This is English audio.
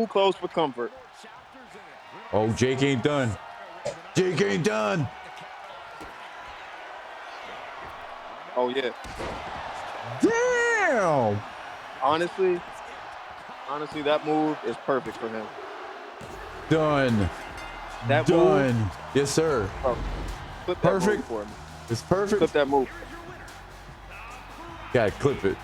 too close for comfort. Oh, Jake ain't done. Jake ain't done. Oh, yeah. Damn. Honestly, that move is perfect for him. Done. That Done. move, Yes, sir. bro, clip that Perfect. move for him. It's perfect. Clip that move. Gotta clip it.